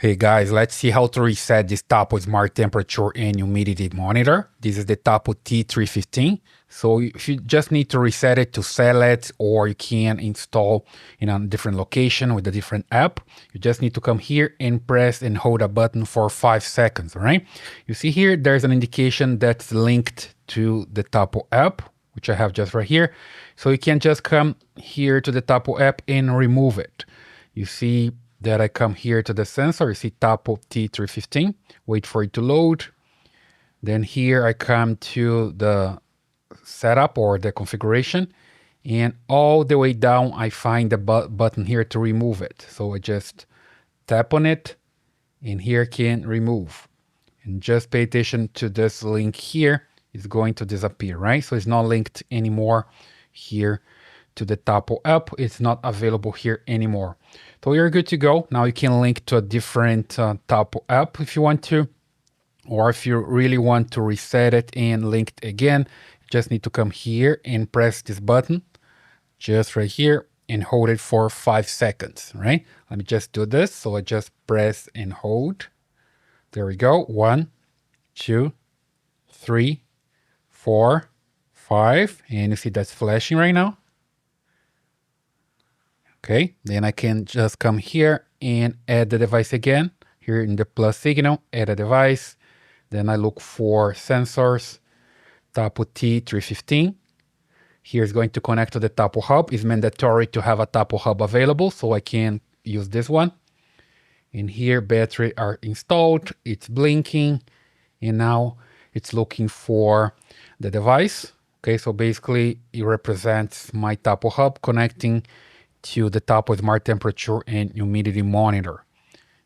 Hey guys, let's see how to reset this Tapo Smart Temperature and Humidity Monitor. This is the Tapo T315. So if you just need to reset it to sell it, or you can install in a different location with a different app, you just need to come here and press and hold a button for 5 seconds, all right? You see here, there's an indication that's linked to the Tapo app, which I have just right here. So you can just come here to the Tapo app and remove it. You see that I come here to the sensor, you see Tapo T315, wait for it to load. Then here I come to the setup or the configuration, and all the way down I find the button here to remove it. So I just tap on it, and here can remove. And just pay attention to this link here, it's going to disappear, right? So it's not linked anymore here to the Tapo app. It's not available here anymore. So you're good to go. Now you can link to a different Tapo app if you want to, or if you really want to reset it and link it again, you just need to come here and press this button just right here and hold it for 5 seconds, right? Let me just do this. So I just press and hold. There we go. 1, 2, 3, 4, 5. And you see that's flashing right now. Okay, then I can just come here and add the device again. Here in the plus signal, add a device. Then I look for sensors, Tapo T315. Here is going to connect to the Tapo Hub. It's mandatory to have a Tapo Hub available, so I can use this one. And here battery are installed, it's blinking, and now it's looking for the device. Okay, so basically it represents my Tapo Hub connecting to the Tapo Smart Temperature and Humidity Monitor.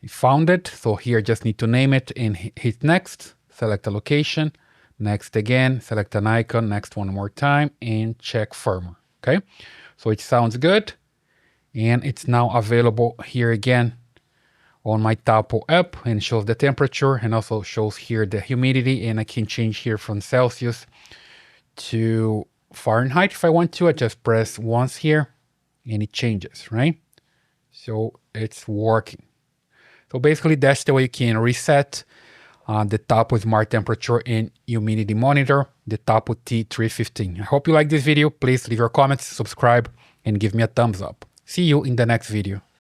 You found it, so here just need to name it and hit next, select a location, next again, select an icon, next one more time, and check firmware, okay? So it sounds good, and it's now available here again on my Tapo app, and shows the temperature and also shows here the humidity, and I can change here from Celsius to Fahrenheit if I want to. I just press once here, and it changes, right? So it's working. So basically that's the way you can reset the Tapo Smart Temperature and Humidity Monitor, the Tapo T315. I hope you like this video. Please leave your comments, subscribe, and give me a thumbs up. See you in the next video.